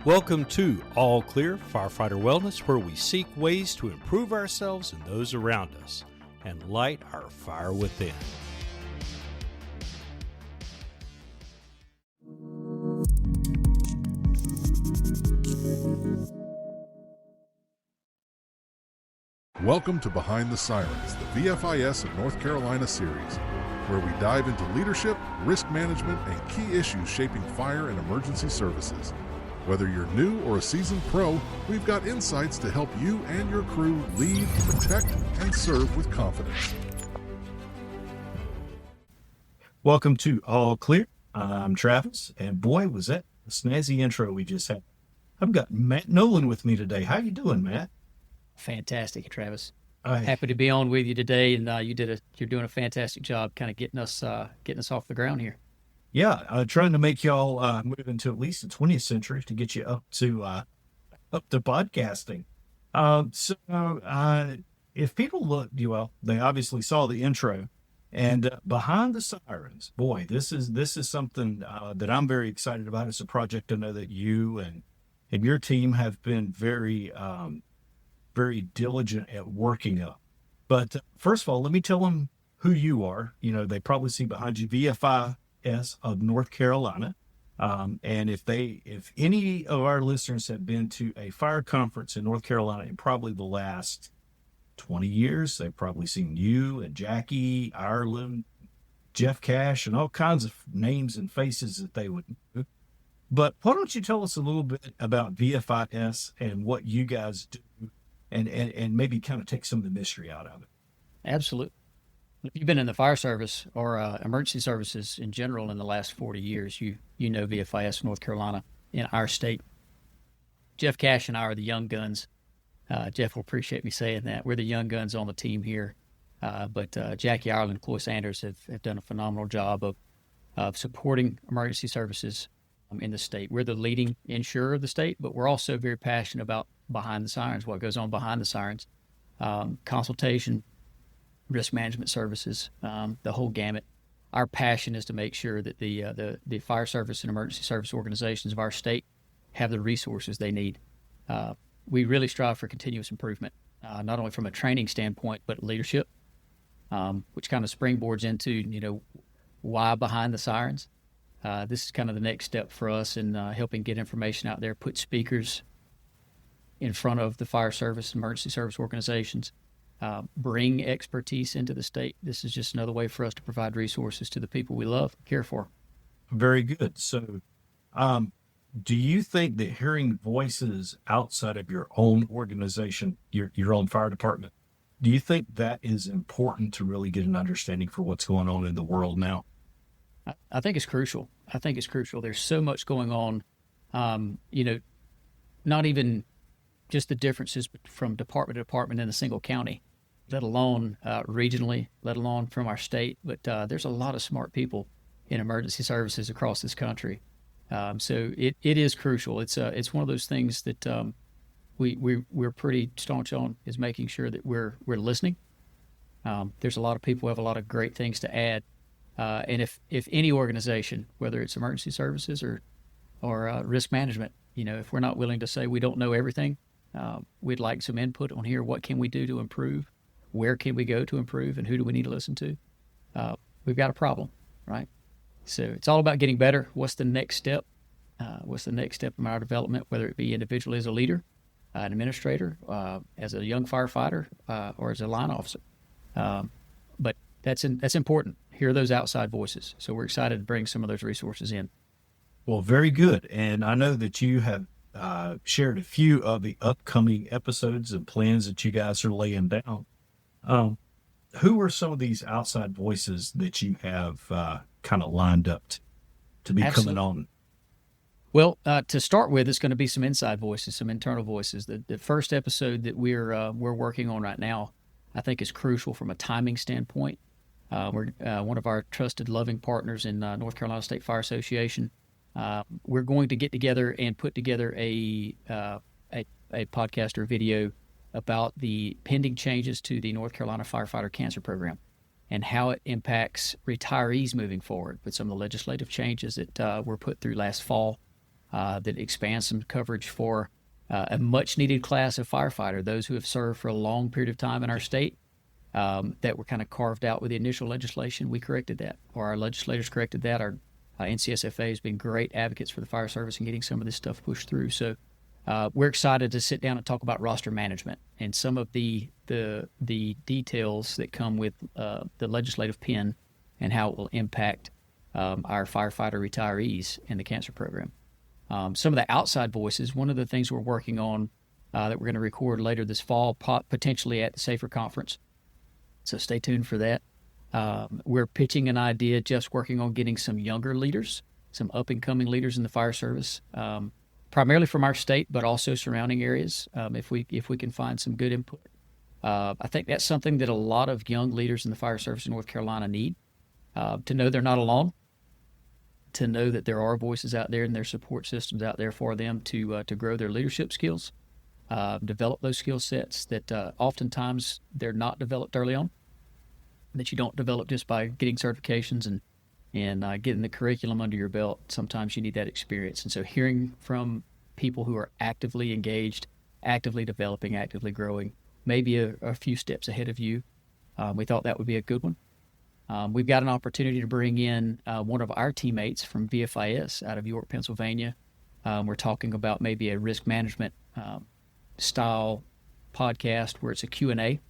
Welcome to All Clear Firefighter Wellness, where we seek ways to improve ourselves and those around us and light our fire within. Welcome to Behind the Sirens, the VFIS of North Carolina series, where we dive into leadership, risk management, and key issues shaping fire and emergency services. Whether you're new or a seasoned pro, we've got insights to help you and your crew lead, protect, and serve with confidence. Welcome to All Clear. I'm Travis, and boy, was that a snazzy intro we just had. I've got Matt Nolan with me today. How you doing, Matt? Fantastic, Travis. Happy to be on with you today, and you're doing a fantastic job, kind of getting us off the ground here. Yeah, trying to make y'all move into at least the 20th century to get you up to podcasting. If people look, they obviously saw the intro, and Behind the Sirens. Boy, this is something that I'm very excited about. It's a project I know that you and your team have been very diligent at working up. But first of all, let me tell them who you are. They probably see behind you VFIS of North Carolina. And if any of our listeners have been to a fire conference in North Carolina in probably the last 20 years, they've probably seen you and Jackie, Ireland, Jeff Cash, and all kinds of names and faces that they would know. But why don't you tell us a little bit about VFIS and what you guys do, and maybe kind of take some of the mystery out of it. Absolutely. If you've been in the fire service or emergency services in general in the last 40 years, you know VFIS of North Carolina in our state. Jeff Cash and I are the young guns. Jeff will appreciate me saying that. We're the young guns on the team here. But Jackie Ireland, Cloy Sanders have done a phenomenal job of supporting emergency services in the state. We're the leading insurer of the state, but we're also very passionate about Behind the Sirens, what goes on behind the sirens, consultation, risk management services, the whole gamut. Our passion is to make sure that the fire service and emergency service organizations of our state have the resources they need. We really strive for continuous improvement, not only from a training standpoint, but leadership, which kind of springboards into, why Behind the Sirens. This is kind of the next step for us in helping get information out there, put speakers in front of the fire service, emergency service organizations, bring expertise into the state. This is just another way for us to provide resources to the people we love, care for. Very good. So, do you think that hearing voices outside of your own organization, your own fire department, do you think that is important to really get an understanding for what's going on in the world now? I think it's crucial. There's so much going on, not even just the differences from department to department in a single county, let alone regionally, let alone from our state. But there's a lot of smart people in emergency services across this country. So it is crucial. It's one of those things that we're pretty staunch on, is making sure that we're listening. There's a lot of people who have a lot of great things to add. And if any organization, whether it's emergency services or risk management, if we're not willing to say we don't know everything, we'd like some input on here. What can we do to improve? Where can we go to improve? And who do we need to listen to? We've got a problem, right? So it's all about getting better. What's the next step? What's the next step in our development, whether it be individually as a leader, an administrator, as a young firefighter, or as a line officer. But that's important. Hear those outside voices. So we're excited to bring some of those resources in. Well, very good. And I know that you have shared a few of the upcoming episodes and plans that you guys are laying down. Who are some of these outside voices that you have kind of lined up to be coming on? Well, to start with, it's going to be some inside voices, some internal voices. The first episode that we're working on right now, I think, is crucial from a timing standpoint. We're one of our trusted, loving partners in North Carolina State Fire Association. We're going to get together and put together a podcast or video about the pending changes to the North Carolina Firefighter Cancer Program and how it impacts retirees moving forward with some of the legislative changes that were put through last fall. that expands some coverage for a much-needed class of firefighter, those who have served for a long period of time in our state, that were kind of carved out with the initial legislation. We corrected that, or our legislators corrected that. Our NCSFA has been great advocates for the fire service and getting some of this stuff pushed through. So we're excited to sit down and talk about roster management and some of the details that come with the legislative pen and how it will impact our firefighter retirees in the cancer program. Some of the outside voices, one of the things we're working on that we're going to record later this fall, potentially at the SAFER conference. So stay tuned for that. We're pitching an idea, just working on getting some younger leaders, some up-and-coming leaders in the fire service, primarily from our state, but also surrounding areas, if we can find some good input. I think that's something that a lot of young leaders in the fire service in North Carolina need, to know they're not alone, to know that there are voices out there and their support systems out there for them to grow their leadership skills, develop those skill sets that oftentimes they're not developed early on, that you don't develop just by getting certifications and getting the curriculum under your belt. Sometimes you need that experience. And so hearing from people who are actively engaged, actively developing, actively growing, maybe a few steps ahead of you, we thought that would be a good one. We've got an opportunity to bring in one of our teammates from VFIS out of York, Pennsylvania. We're talking about maybe a risk management style podcast where it's a Q&A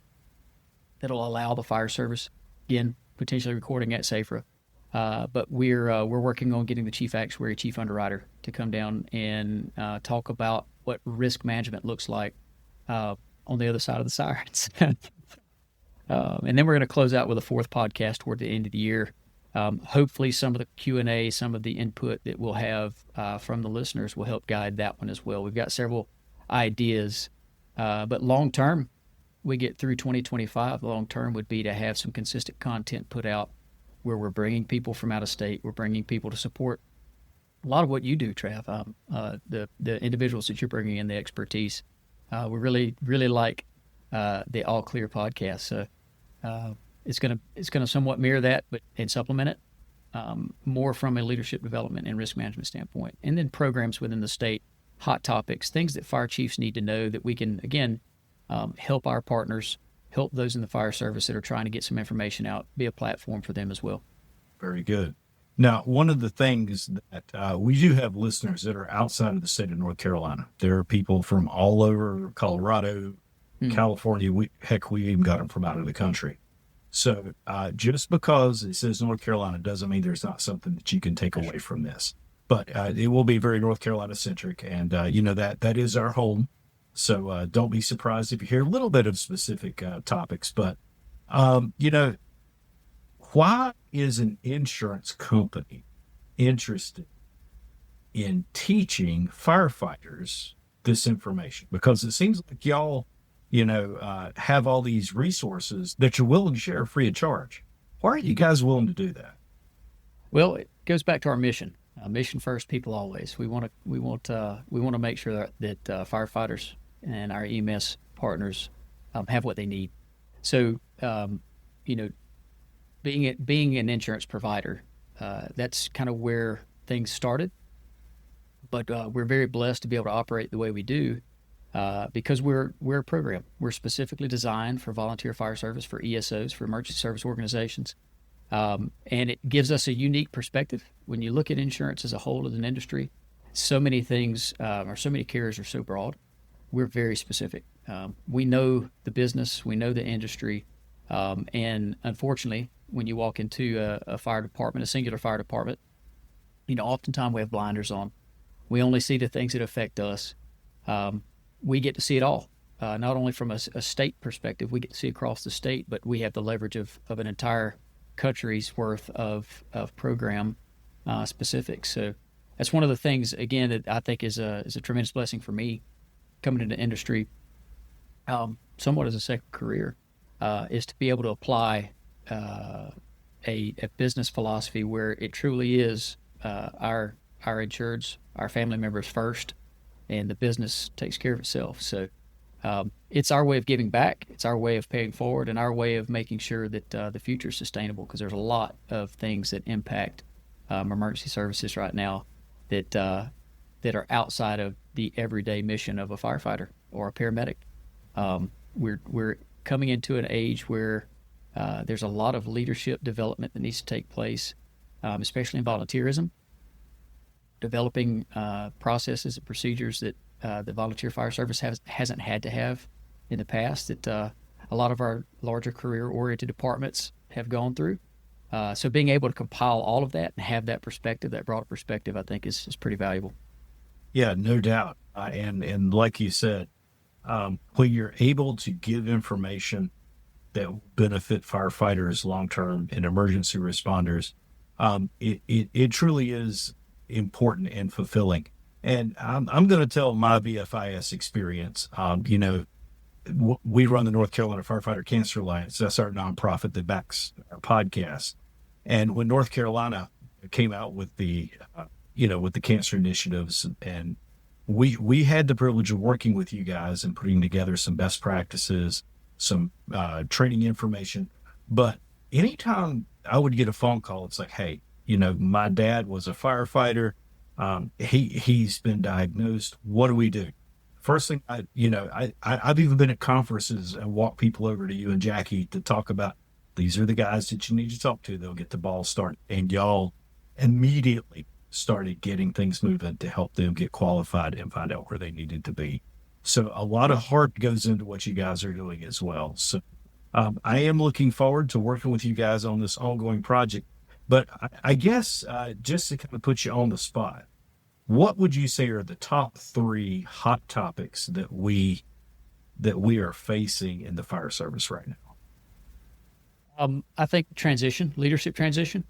that'll allow the fire service, again, potentially recording at SAFRA. But we're working on getting the chief actuary, chief underwriter to come down and talk about what risk management looks like on the other side of the sirens. And then we're going to close out with a fourth podcast toward the end of the year. Hopefully some of the Q&A, some of the input that we'll have from the listeners will help guide that one as well. We've got several ideas, but long term, we get through 2025. Long term would be to have some consistent content put out where we're bringing people from out of state. We're bringing people to support a lot of what you do, Trav. The individuals that you're bringing in, the expertise. We really like the All Clear podcast. So it's gonna somewhat mirror that, and supplement it more from a leadership development and risk management standpoint. And then programs within the state, hot topics, things that fire chiefs need to know that we can, again, help our partners, help those in the fire service that are trying to get some information out, be a platform for them as well. Very good. Now, one of the things that we do have listeners that are outside of the state of North Carolina. There are people from all over Colorado, California. We even got them from out of the country. So just because it says North Carolina doesn't mean there's not something that you can take away from this. But it will be very North Carolina centric, and that is our home. So don't be surprised if you hear a little bit of specific topics. But why is an insurance company interested in teaching firefighters this information? Because it seems like y'all, have all these resources that you're willing to share free of charge. Why are you guys willing to do that? Well, it goes back to our mission. Mission first, people always. We want to make sure that firefighters and our EMS partners have what they need. So, being an insurance provider, that's kind of where things started. But we're very blessed to be able to operate the way we do because we're a program. We're specifically designed for volunteer fire service, for ESOs, for emergency service organizations. And it gives us a unique perspective. When you look at insurance as a whole as an industry, so many things or so many carriers are so broad. We're very specific. We know the business, we know the industry, and unfortunately, when you walk into a fire department, a singular fire department, oftentimes we have blinders on. We only see the things that affect us. We get to see it all, not only from a state perspective, we get to see across the state, but we have the leverage of an entire country's worth of program specifics. So that's one of the things, again, that I think is a tremendous blessing for me coming into industry, somewhat as a second career, is to be able to apply a business philosophy where it truly is our insureds, our family members first, and the business takes care of itself. So it's our way of giving back. It's our way of paying forward and our way of making sure that the future is sustainable, because there's a lot of things that impact emergency services right now that that are outside of the everyday mission of a firefighter or a paramedic. We're coming into an age where there's a lot of leadership development that needs to take place, especially in volunteerism, developing processes and procedures that the volunteer fire service hasn't had to have in the past, that a lot of our larger career-oriented departments have gone through. So being able to compile all of that and have that perspective, that broader perspective, I think is pretty valuable. Yeah, no doubt. And like you said, when you're able to give information that will benefit firefighters long-term and emergency responders, it truly is important and fulfilling. And I'm going to tell my VFIS experience. We run the North Carolina Firefighter Cancer Alliance. That's our nonprofit that backs our podcast. And when North Carolina came out with the cancer initiatives, and we had the privilege of working with you guys and putting together some best practices, some training information. But anytime I would get a phone call, it's like, hey, my dad was a firefighter. He's been diagnosed. What do we do? First thing, I've even been at conferences and walk people over to you and Jackie to talk about, these are the guys that you need to talk to. They'll get the ball started. And y'all immediately started getting things moving to help them get qualified and find out where they needed to be. So a lot of heart goes into what you guys are doing as well. So I am looking forward to working with you guys on this ongoing project. But I guess just to kind of put you on the spot, what would you say are the top 3 hot topics that we are facing in the fire service right now? I think leadership transition.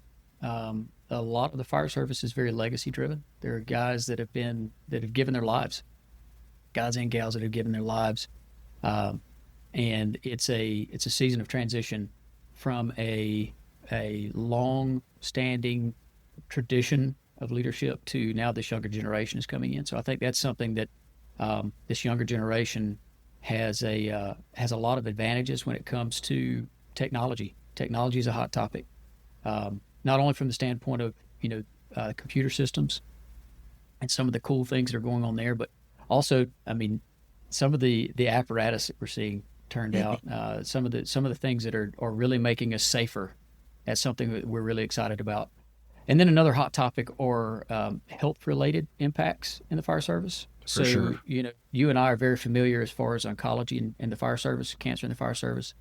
A lot of the fire service is very legacy driven. There are guys that have given their lives, guys and gals that have given their lives, and it's a season of transition from a long standing tradition of leadership to now this younger generation is coming in. So I think that's something that this younger generation has a lot of advantages when it comes to technology. Technology is a hot topic, not only from the standpoint of computer systems and some of the cool things that are going on there, but also, some of the apparatus that we're seeing turned out, some of the things that are really making us safer. That's something that we're really excited about. And then another hot topic are health-related impacts in the fire service. For sure. You and I are very familiar as far as oncology in the fire service, cancer in the fire service.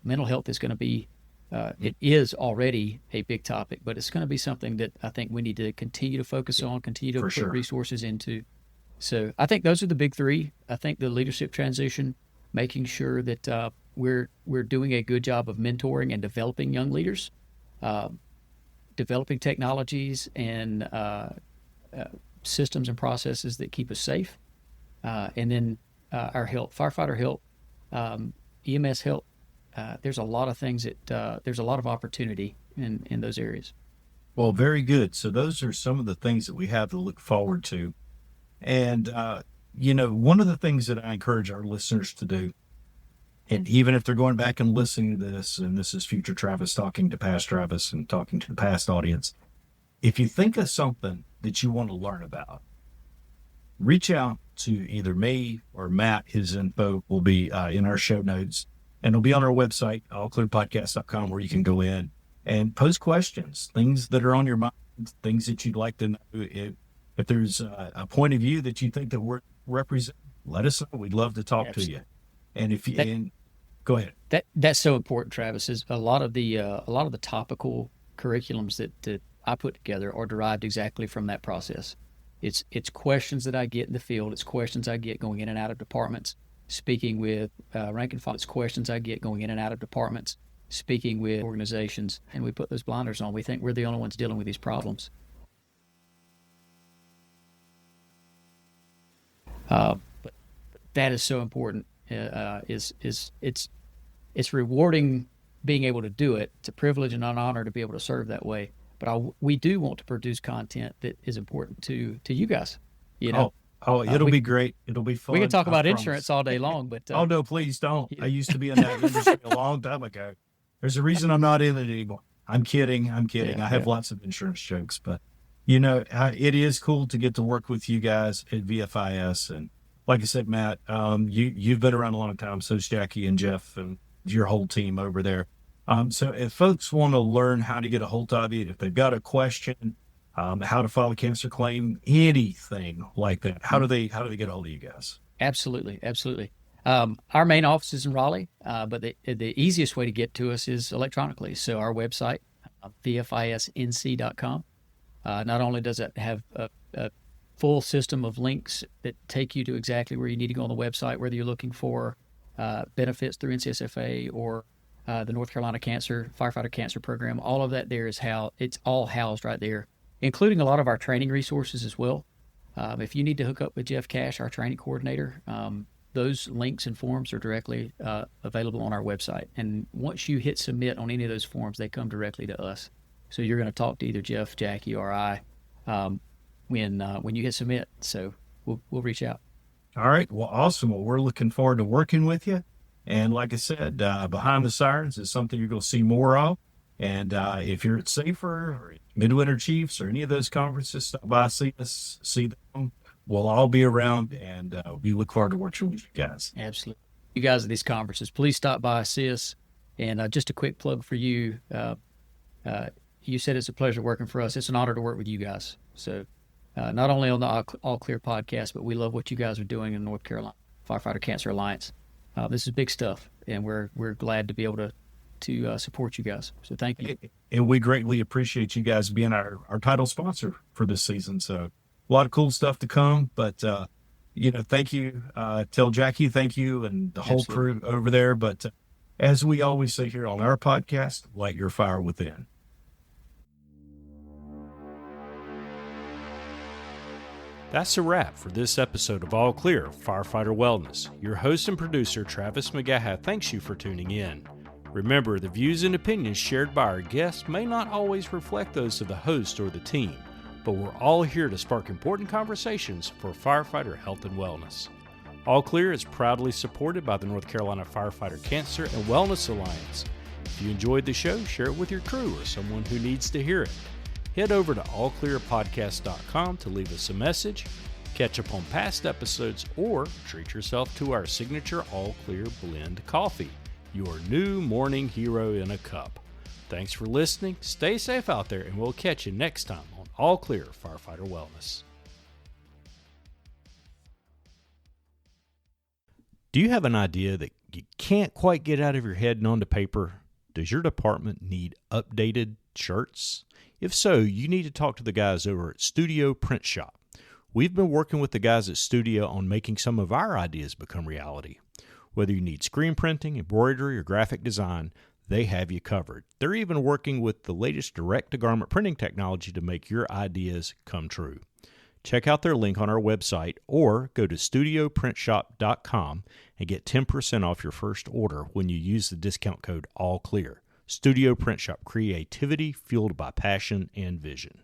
Mental health is going to be, it is already a big topic, but it's going to be something that I think we need to continue to focus on, continue to put resources into. So I think those are the big 3. I think the leadership transition, making sure that we're doing a good job of mentoring and developing young leaders, developing technologies and systems and processes that keep us safe, and then our health, firefighter health, EMS health. There's a lot of things there's a lot of opportunity in those areas. Well, very good. So those are some of the things that we have to look forward to. And, one of the things that I encourage our listeners to do, and even if they're going back and listening to this, and this is future Travis talking to past Travis and talking to the past audience, if you think of something that you want to learn about, reach out to either me or Matt. His info will be in our show notes, and it'll be on our website, allclearpodcast.com, where you can go in and post questions, things that are on your mind, things that you'd like to know. If there's a point of view that you think that we're represent, let us know. We'd love to talk to you. And if you go ahead. That's so important, Travis. Is a lot of the topical curriculums that I put together are derived exactly from that process. It's questions that I get in the field. It's questions I get going in and out of departments, speaking with rank and file. It's questions I get going in and out of departments, speaking with organizations, and we put those blinders on. We think we're the only ones dealing with these problems. But that is so important. It's rewarding being able to do it. It's a privilege and an honor to be able to serve that way. But we do want to produce content that is important to you guys. It'll be great. It'll be fun. We can talk about insurance all day long, but oh no, please don't. I used to be in that industry a long time ago. There's a reason I'm not in it anymore. I'm kidding. Yeah, I have lots of insurance jokes, but It is cool to get to work with you guys at VFIS. And like I said, Matt, you've been around a long time. So's Jackie and Jeff and your whole team over there. So if folks want to learn how to get a hold of you, if they've got a question, how to file a cancer claim, anything like that, how do they get a hold of you guys? Absolutely. Absolutely. Our main office is in Raleigh, but the easiest way to get to us is electronically. So our website, VFISNC.com. Not only does it have a full system of links that take you to exactly where you need to go on the website, whether you're looking for benefits through NCSFA or the North Carolina Firefighter Cancer Program, all of that there is how it's all housed right there, including a lot of our training resources as well. If you need to hook up with Jeff Cash, our training coordinator, those links and forms are directly available on our website. And once you hit submit on any of those forms, they come directly to us. So you're going to talk to either Jeff, Jackie, or I when you hit submit. So we'll reach out. All right. Well, awesome. Well, we're looking forward to working with you. And like I said, Behind the Sirens is something you're going to see more of. And if you're at Safer or Midwinter Chiefs or any of those conferences, stop by, see us, see them. We'll all be around, and we look forward to working with you guys. Absolutely. You guys at these conferences, please stop by, see us. And just a quick plug for you. You said it's a pleasure working for us. It's an honor to work with you guys. So not only on the All Clear podcast, but we love what you guys are doing in North Carolina Firefighter Cancer Alliance. This is big stuff, and we're glad to be able to support you guys. So thank you. And we greatly appreciate you guys being our title sponsor for this season. So a lot of cool stuff to come, but thank you. Tell Jackie thank you and the whole crew over there. But as we always say here on our podcast, light your fire within. That's a wrap for this episode of All Clear Firefighter Wellness. Your host and producer, Travis McGaha, thanks you for tuning in. Remember, the views and opinions shared by our guests may not always reflect those of the host or the team, but we're all here to spark important conversations for firefighter health and wellness. All Clear is proudly supported by the North Carolina Firefighter Cancer and Wellness Alliance. If you enjoyed the show, share it with your crew or someone who needs to hear it. Head over to allclearpodcast.com to leave us a message, catch up on past episodes, or treat yourself to our signature All Clear Blend Coffee, your new morning hero in a cup. Thanks for listening, stay safe out there, and we'll catch you next time on All Clear Firefighter Wellness. Do you have an idea that you can't quite get out of your head and onto paper? Does your department need updated shirts? If so, you need to talk to the guys over at Studio Print Shop. We've been working with the guys at Studio on making some of our ideas become reality. Whether you need screen printing, embroidery, or graphic design, they have you covered. They're even working with the latest direct-to-garment printing technology to make your ideas come true. Check out their link on our website or go to studioprintshop.com and get 10% off your first order when you use the discount code ALLCLEAR. Studio Print Shop, creativity fueled by passion and vision.